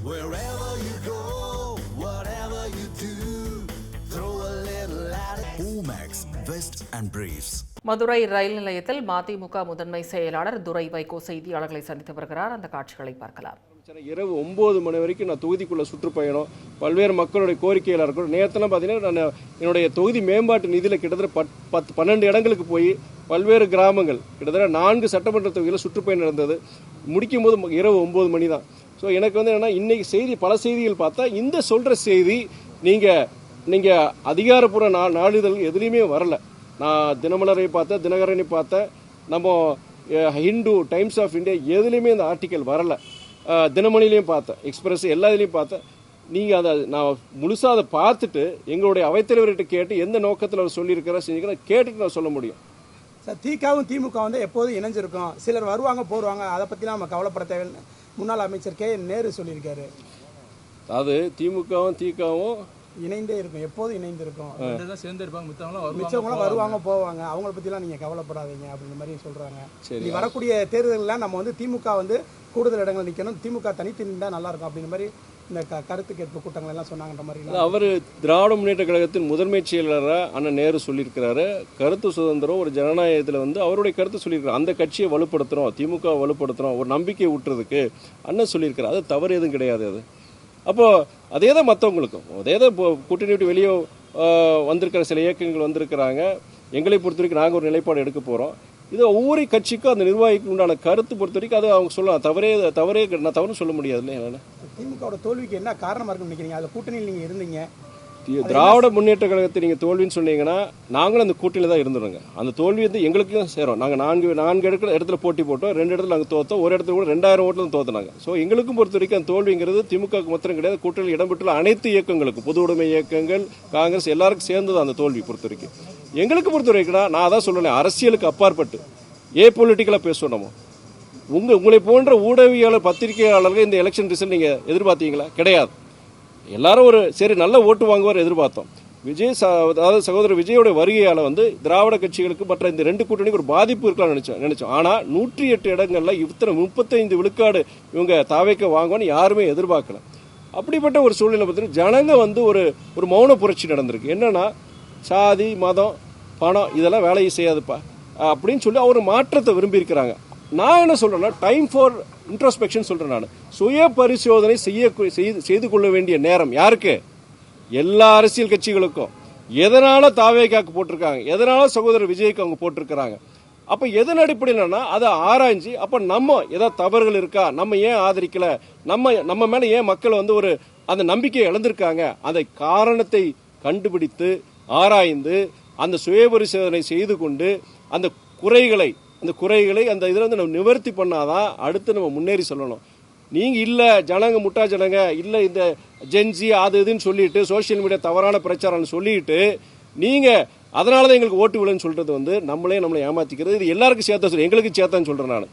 Wherever you go, whatever you do, throw a little at it. Omax, Vest and Briefs. Madurai ரயில் நிலையத்தில் மதிமுக முதன்மை செயலாளர் துரை வைகோ செய்தியாளர்களை சந்தித்து வருகிறார். அந்த காட்சிகளை பார்க்கலாம். இரவு 9 மணி வரைக்கும் நான் தொகுதிக்குள்ள சுற்றுப்பயணம், பல்வேறு மக்களுடைய கோரிக்கைகளாக இருக்கும். நேரத்தில் பார்த்தீங்கன்னா நான் என்னுடைய தொகுதி மேம்பாட்டு நிதியில் கிட்டத்தட்ட 12 இடங்களுக்கு போய் பல்வேறு கிராமங்கள் கிட்டத்தட்ட 4 சட்டமன்ற தொகுதியில் சுற்றுப்பயணம் நடந்தது. முடிக்கும் போது இரவு 9 மணி தான். ஸோ எனக்கு என்னன்னா இன்னைக்கு செய்தி பல செய்திகள் பார்த்தா இந்த சொல்கிற செய்தி நீங்கள் அதிகாரப்பூர்வ நாளிதழ் எதுலேயுமே வரல. நான் தினமலரை பார்த்தேன், தினகரனை பார்த்தேன், நம்ம ஹிந்து, டைம்ஸ் ஆஃப் இந்தியா எதுலேயுமே இந்த ஆர்டிக்கல் வரல. தினமணிலையும் பார்த்தேன், எக்ஸ்பிரஸ் எல்லா இதுலையும் பார்த்தேன். நீங்கள் அதை நான் முழுசாக அதை பார்த்துட்டு எங்களுடைய அவைத்தலைவர்கிட்ட கேட்டு எந்த நோக்கத்தில் அவர் சொல்லியிருக்கிறா செஞ்சுக்கிறேன் கேட்டுட்டு நான் சொல்ல முடியும். சார், திகாவும் திமுக வந்து எப்போதும் இணைஞ்சிருக்கும். சிலர் வருவாங்க போடுவாங்க, அதை பற்றிலாம் நம்ம கவலைப்பட தேவையில்லை. முன்னாள் அமைச்சர் கே நேரு சொல்லியிருக்காரு. அதாவது திமுகவும் திகாவும் இணைந்தே இருக்கும், எப்போதும் இணைந்து இருக்கும். மிச்சவங்களும் வருவாங்க போவாங்க, அவங்கள பற்றிலாம் நீங்கள் கவலைப்படாதீங்க அப்படின்ற மாதிரி சொல்கிறாங்க. சரி, வரக்கூடிய தேர்தலில் நம்ம வந்து திமுக வந்து கூடுதல் இடங்கள் நிற்கணும், திமுக தனித்து நின்றா நல்லா இருக்கும் அப்படின்ற மாதிரி இந்த கருத்து கேட்பு கூட்டங்கள் எல்லாம் சொன்னாங்கன்ற மாதிரி. அவர் திராவிட முன்னேற்ற கழகத்தின் முதன்மை செயலாளராக அண்ணன் நேரு சொல்லியிருக்கிறாரு. கருத்து சுதந்திரம் ஒரு ஜனநாயகத்தில் வந்து அவருடைய கருத்து சொல்லியிருக்கிறார். அந்த கட்சியை வலுப்படுத்துகிறோம், திமுக வலுப்படுத்துகிறோம், ஒரு நம்பிக்கையை ஊட்டுறதுக்கு அண்ணன் சொல்லியிருக்கிறார். அது தவறு எதுவும் கிடையாது. அது அப்போது அதே தான் மற்றவங்களுக்கும் அதே தான். இப்போ கூட்டணி விட்டு வெளியே வந்திருக்கிற சில இயக்கங்கள் வந்திருக்கிறாங்க. எங்களை பொறுத்த வரைக்கும் நாங்கள் ஒரு நிலைப்பாடு எடுக்க போகிறோம். இது ஒவ்வொரு கட்சிக்கும் அந்த நிர்வாகிக்கு உண்டான கருத்து பொறுத்த வரைக்கும் அது அவங்க சொல்லலாம். தவறே நான் தவறு சொல்ல முடியாது. இல்லை, திமுக தோல்விக்கு என்ன காரணமாக இருக்குன்னு நினைக்கிறீங்க? அதில் கூட்டணியில் நீங்கள் இருந்தீங்க. திராவிட முன்னேற்ற கழகத்தை நீங்கள் தோல்வின்னு சொன்னீங்கன்னா நாங்களும் அந்த கூட்டணியில் தான் இருந்துருங்க. அந்த தோல்வி வந்து எங்களுக்கும் சேரும். நாங்கள் நான்கு இடத்துல போட்டி போட்டோம், 2 இடத்துல நாங்கள் தோற்றோம், ஒரு இடத்துல கூட 2000 ஓட்டில் தோற்றினாங்க. ஸோ எங்களுக்கும் பொறுத்த வரைக்கும் அந்த தோல்விங்கிறது திமுகவுக்கு மாத்திரம் கிடையாது, கூட்டணியில் இடம்பெற்றுள்ள அனைத்து இயக்கங்களுக்கும், பொது உடைமை இயக்கங்கள், காங்கிரஸ் எல்லாருக்கும் சேர்ந்தது அந்த தோல்வி பொறுத்த வரைக்கும். எங்களுக்கு பொறுத்த வரைக்கும்னா நான் அதான் சொல்லலை, அரசியலுக்கு அப்பாற்பட்டு பொலிட்டிக்கலாக பேசணும். உங்களை போன்ற ஊடகவியாளர், பத்திரிகையாளர்கள் இந்த எலெக்ஷன் ரிசல்ட் நீங்கள் எதிர்பார்த்தீங்களா? கிடையாது. எல்லாரும் ஒரு சரி நல்ல ஓட்டு வாங்குவார் எதிர்பார்த்தோம். அதாவது சகோதரர் விஜயோட வருகையால் வந்து திராவிட கட்சிகளுக்கு மற்ற இந்த 2 கூட்டணிக்கு ஒரு பாதிப்பு இருக்கலாம்னு நினைச்சோம். ஆனால் 108 இடங்கள்ல இத்தனை 35 விழுக்காடு இவங்க தாவேக்க வாங்குவான்னு யாருமே எதிர்பார்க்கல. அப்படிப்பட்ட ஒரு சூழ்நிலை பார்த்தீங்கன்னா ஜனங்க வந்து ஒரு மௌன புரட்சி நடந்திருக்கு. என்னன்னா சாதி, மதம், பணம் இதெல்லாம் வேலையை செய்யாதுப்பா அப்படின்னு சொல்லி அவர் மாற்றத்தை விரும்பி இருக்கிறாங்க. நான் என்ன சொல்றேன்னா டைம் ஃபார் இன்ட்ரோஸ்பெக்ஷன் சொல்றேன். நான் சுய பரிசோதனை செய்து கொள்ள வேண்டிய நேரம் யாருக்கு? எல்லா அரசியல் கட்சிகளுக்கும். எதனால தாவேக்காக்கு போட்டிருக்காங்க, எதனால சகோதரர் விஜய்க்கு அவங்க போட்டிருக்கிறாங்க, அப்ப எதன் அடிப்படையிலன்னா அதை ஆராய்ஞ்சு அப்ப நம்ம ஏதாவது தவறுகள் இருக்கா, நம்ம ஏன் ஆதரிக்கல, நம்ம மேல ஏன் மக்கள் வந்து ஒரு அந்த நம்பிக்கையை இழந்திருக்காங்க, அந்த காரணத்தை கண்டுபிடித்து ஆராய்ந்து அந்த சுய பரிசோதனை செய்து கொண்டு அந்த குறைகளை அந்த இதில் வந்து நம்ம நிவர்த்தி பண்ணாதான் அடுத்து நம்ம முன்னேறி சொல்லணும். நீங்க இல்ல ஜனங்க முட்டா ஜனங்க இல்ல இந்த ஜென்சி அது இதுன்னு சொல்லிட்டு சோசியல் மீடியா தவறான பிரச்சாரம் சொல்லிட்டு நீங்க அதனாலதான் எங்களுக்கு ஓட்டு விழுன்னு சொல்றது வந்து நம்மளை ஏமாத்திக்கிறது. இது எல்லாருக்கும் சேர்த்தா எங்களுக்கு சேர்த்தான்னு சொல்றேன் நான்.